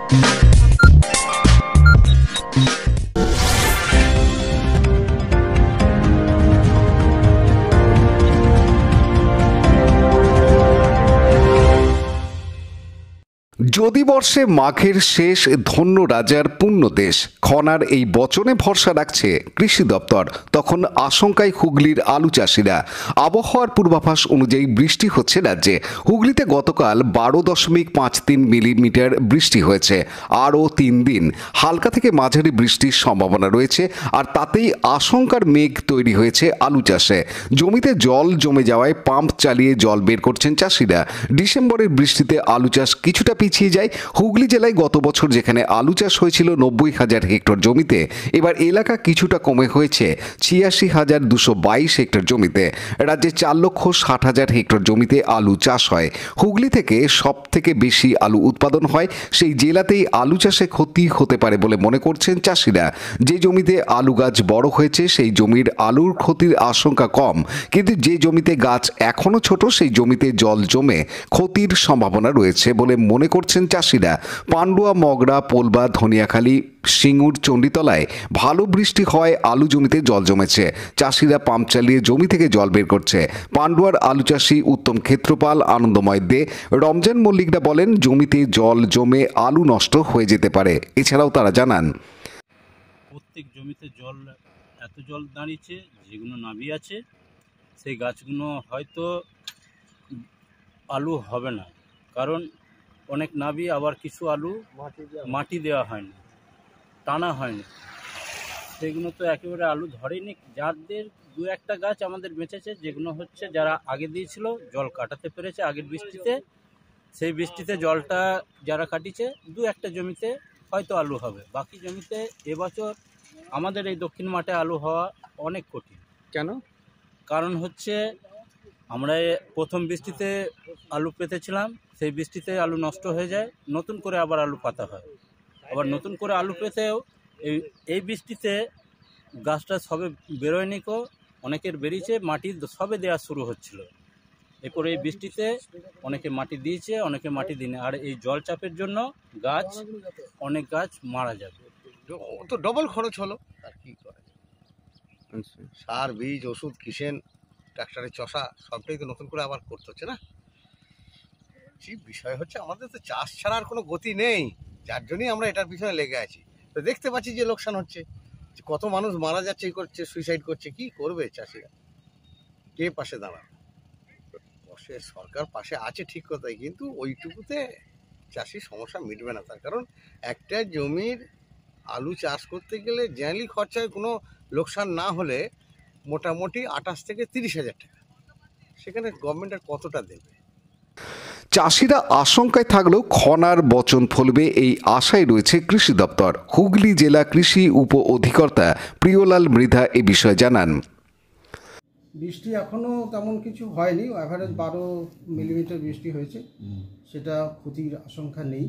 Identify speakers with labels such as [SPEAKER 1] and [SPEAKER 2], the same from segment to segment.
[SPEAKER 1] যদি বর্ষে মাঘের শেষ ধন্য রাজার পুণ্য দেশ খনার এই বচনে ভরসা রাখছে কৃষি দপ্তর, তখন আশঙ্কায় হুগলির আলু চাষিরা। আবহাওয়ার পূর্বাভাস অনুযায়ী বৃষ্টি হচ্ছে রাজ্যে। হুগলিতে গতকাল 12.53 মিলিমিটার বৃষ্টি হয়েছে। আরও 3 দিন হালকা থেকে মাঝারি বৃষ্টির সম্ভাবনা রয়েছে, আর তাতেই আশঙ্কার মেঘ তৈরি হয়েছে আলু চাষে। জমিতে জল জমে যাওয়ায় পাম্প চালিয়ে জল বের করছেন চাষিরা। ডিসেম্বরের বৃষ্টিতে আলু চাষ কিছুটা পিছিয়ে যায়। হুগলি জেলায় গত বছর যেখানে আলু চাষ হয়েছিল 90,000 হেক্টর জমিতে, এবার এলাকা কিছুটা কমে হয়েছে 86,222 হেক্টর জমিতে। রাজ্যে 4,60,000 হেক্টর জমিতে আলু চাষ হয়। হুগলি থেকে সব থেকে বেশি আলু উৎপাদন হয়, সেই জেলাতেই আলু চাষে ক্ষতি হতে পারে বলে মনে করছেন চাষিরা। যে জমিতে আলু গাছ বড় হয়েছে সেই জমির আলুর ক্ষতির আশঙ্কা কম, কিন্তু যে জমিতে গাছ এখনো ছোট সেই জমিতে জল জমে ক্ষতির সম্ভাবনা রয়েছে বলে মনে করছেন চাষিরা। পান্ডুয়া, মগরা, পোলবা, ধনিয়াখালী, সিঙ্গুর, চণ্ডীতলায় ভালো বৃষ্টি হয় আলু জমিতে জল জমেছে। চাষিরা পাম্প চালিয়ে জমি থেকে জল বের করছে। পান্ডুয়ার আলু চাষি উত্তম ক্ষেত্রপাল, আনন্দময় দে, রমজান মল্লিকরা বলেন, জমিতে জল জমে আলু নষ্ট হয়ে যেতে পারে। এছাড়াও তারা জানান,
[SPEAKER 2] প্রত্যেক জমিতে এত জল দাঁড়িয়েছে, যেগুলো নাবি আছে সেই গাছগুলো হয়তো আলু হবে না, কারণ অনেক নাবি, আবার কিছু আলু মাটি দেওয়া হয়নি, টানা হয়নি, সেগুলো তো একেবারে আলু ধরেনি। যাদের 2-1টা গাছ আমাদের বেঁচেছে, যেগুলো হচ্ছে যারা আগে দিয়েছিল জল কাটাতে পেরেছে আগের বৃষ্টিতে, সেই বৃষ্টিতে জলটা যারা কাটিয়েছে 2-1টা জমিতে হয়তো আলু হবে। বাকি জমিতে এবছর আমাদের এই দক্ষিণ মাঠে আলু হওয়া অনেক কঠিন।
[SPEAKER 3] কেন?
[SPEAKER 2] কারণ হচ্ছে আমরা প্রথম বৃষ্টিতে আলু পেতেছিলাম, সেই বৃষ্টিতে আলু নষ্ট হয়ে যায়, নতুন করে আবার আলু পাতা হয়। আবার নতুন করে আলু পেতেও এই বৃষ্টিতে গাছটা সবে বেরোয়নি, অনেকের বেরিয়েছে, মাটি সবে দেওয়া শুরু হচ্ছিল। এরপরে এই বৃষ্টিতে অনেকে মাটি দিয়েছে, অনেকে মাটি দিনে, আর এই জল চাপের জন্য অনেক গাছ মারা যাবে।
[SPEAKER 3] তো ডবল খরচ হলো, আর কি করে? সার, বীজ, ওষুধ, কিষেন, ট্রাক্টরের চষা, সবটাই তো নতুন করে আবার করতে হচ্ছে না। বিষয় হচ্ছে আমাদের তো চাষ ছাড়া আর কোনো গতি নেই, যার জন্যই আমরা এটার পিছনে লেগে আছি। তো দেখতে পাচ্ছি যে লোকসান হচ্ছে, কত মানুষ মারা যাচ্ছে, করছে, সুইসাইড করছে। কি করবে চাষিরা? কে পাশে দাঁড়াবে? সরকার পাশে আছে ঠিক কথাই, কিন্তু ওইটুকুতে চাষির সমস্যা মিটবে না। তার কারণ একটা জমির আলু চাষ করতে গেলে জেনারেলি খরচায় কোনো লোকসান না হলে মোটামুটি 28 থেকে 30,000 টাকা। সেখানে গভর্নমেন্ট আর কতটা দেবে?
[SPEAKER 1] চাষিরা আশঙ্কায় থাকলেও খনার বচন ফলবে এই আশায় রয়েছে কৃষি দপ্তর। হুগলি জেলা কৃষি উপ অধিকর্তা প্রিয়লাল মৃধা এ বিষয়ে জানান,
[SPEAKER 4] বৃষ্টি এখনও তেমন কিছু হয়নি, অ্যাভারেজ 12 মিলিমিটার বৃষ্টি হয়েছে, সেটা ক্ষতির আশঙ্কা নেই।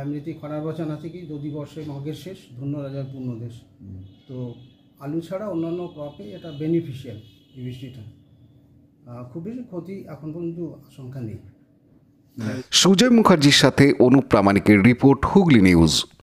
[SPEAKER 4] এমনিতেই খনার বচন আছে কি, যদি বর্ষে মাঘের শেষ ধন্য রাজার পুণ্য দেশ, তো আলু ছাড়া অন্যান্য ক্রপে এটা বেনিফিশিয়াল এই বৃষ্টিটা। খুব বেশি ক্ষতি এখন পর্যন্ত আশঙ্কা নেই।
[SPEAKER 1] সুজয় মুখার্জির সাথে অনুপ প্রামাণিকের রিপোর্ট, হুগলি নিউজ।